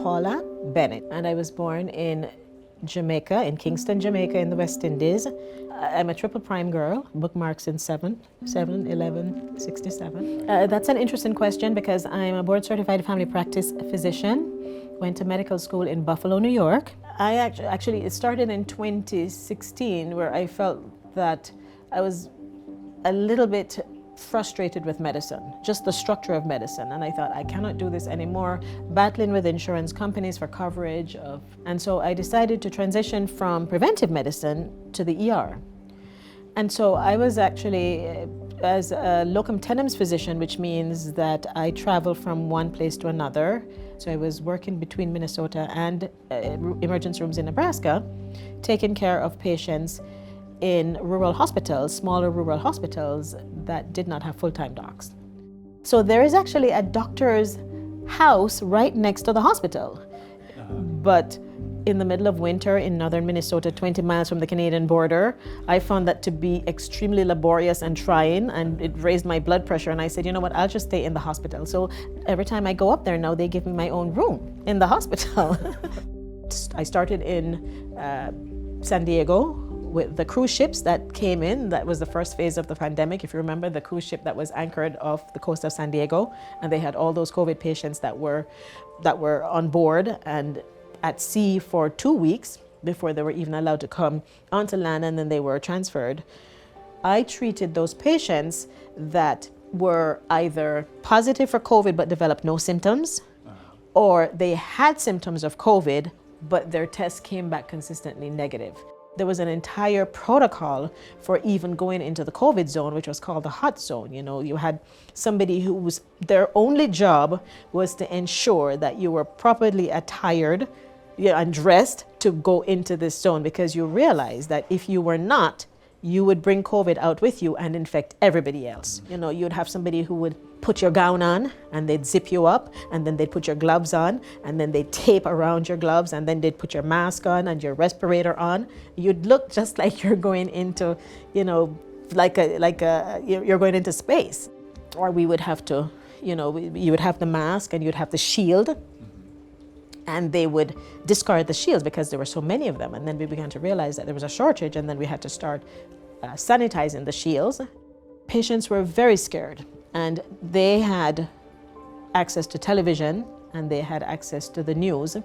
Paula Bennett, and I was born in Jamaica, in Kingston, Jamaica, in the West Indies. I'm a triple prime girl, bookmarks in 7, 11, 67. That's an interesting question because I'm a board certified family practice physician. Went to medical school in Buffalo, New York. I actually, it started in 2016 where I felt that I was a little bit frustrated with medicine, just the structure of medicine. And I thought, I cannot do this anymore, battling with insurance companies for coverage and so I decided to transition from preventive medicine to the ER. And so I was actually, as a locum tenens physician, which means that I travel from one place to another. So I was working between Minnesota and emergency rooms in Nebraska, taking care of patients in rural hospitals, smaller rural hospitals that did not have full-time docs. So there is actually a doctor's house right next to the hospital. But in the middle of winter in northern Minnesota, 20 miles from the Canadian border, I found that to be extremely laborious and trying, and it raised my blood pressure. And I said, you know what, I'll just stay in the hospital. So every time I go up there now, they give me my own room in the hospital. I started in San Diego with the cruise ships that came in. That was the first phase of the pandemic. If you remember, the cruise ship that was anchored off the coast of San Diego, and they had all those COVID patients that were on board and at sea for 2 weeks before they were even allowed to come onto land, and then they were transferred. I treated those patients that were either positive for COVID but developed no symptoms, or they had symptoms of COVID, but their tests came back consistently negative. There was an entire protocol for even going into the COVID zone, which was called the hot zone. You know, you had somebody their only job was to ensure that you were properly attired and dressed to go into this zone, because you realize that if you were not, you would bring COVID out with you and infect everybody else. You know, you'd have somebody who would put your gown on and they'd zip you up, and then they'd put your gloves on, and then they'd tape around your gloves, and then they'd put your mask on and your respirator on. You'd look just like you're going into, you know, you're going into space. Or we would have to, you know, you would have the mask and you'd have the shield, and they would discard the shields because there were so many of them. And then we began to realize that there was a shortage, and then we had to start sanitizing the shields. Patients were very scared, and they had access to television and they had access to the news.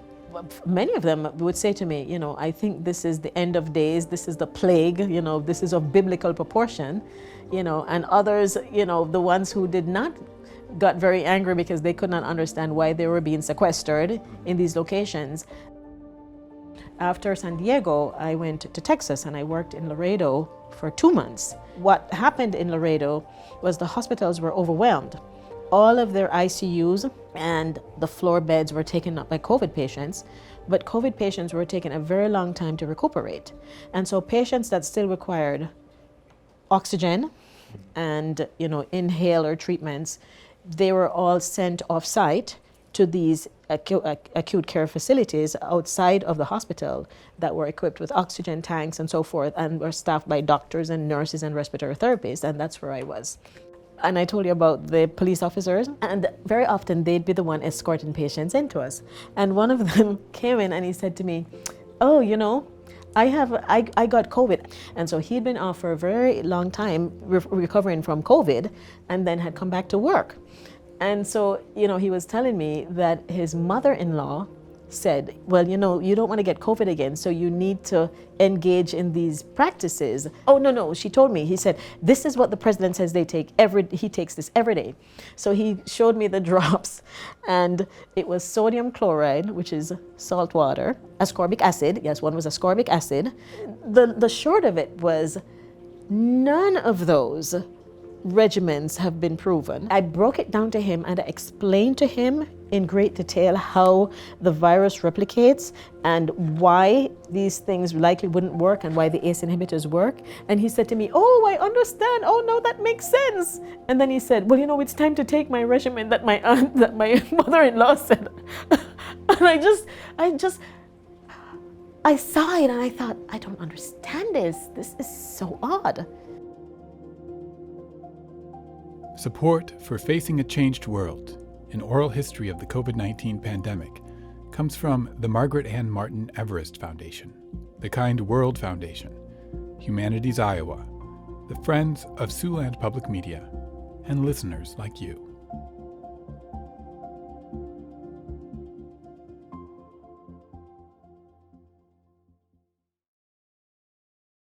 Many of them would say to me, you know, I think this is the end of days, this is the plague, you know, this is of biblical proportion, you know, and others, you know, the ones who did not got very angry because they could not understand why they were being sequestered in these locations. After San Diego, I went to Texas and I worked in Laredo for 2 months. What happened in Laredo was the hospitals were overwhelmed. All of their ICUs and the floor beds were taken up by COVID patients, but COVID patients were taking a very long time to recuperate. And so patients that still required oxygen and, you know, inhaler treatments, they were all sent off-site to these acute care facilities outside of the hospital that were equipped with oxygen tanks and so forth, and were staffed by doctors and nurses and respiratory therapists, and that's where I was. And I told you about the police officers, and very often they'd be the one escorting patients into us. And one of them came in and he said to me, oh, you know, I got COVID. And so he'd been off for a very long time recovering from COVID, and then had come back to work. And so, you know, he was telling me that his mother-in-law said, well, you know, you don't want to get COVID again, so you need to engage in these practices. Oh, no, she told me, he said, this is what the president says he takes this every day. So he showed me the drops, and it was sodium chloride, which is salt water, ascorbic acid. Yes, one was ascorbic acid. The short of it was none of those regimens have been proven. I broke it down to him and I explained to him in great detail how the virus replicates and why these things likely wouldn't work and why the ACE inhibitors work. And he said to me, oh, I understand. Oh, no, that makes sense. And then he said, well, you know, it's time to take my regimen that my mother-in-law said. And I saw it and I thought, I don't understand this. This is so odd. Support for Facing a Changed World, an oral history of the COVID-19 pandemic, comes from the Margaret Ann Martin Everest Foundation, the Kind World Foundation, Humanities Iowa, the Friends of Siouxland Public Media, and listeners like you.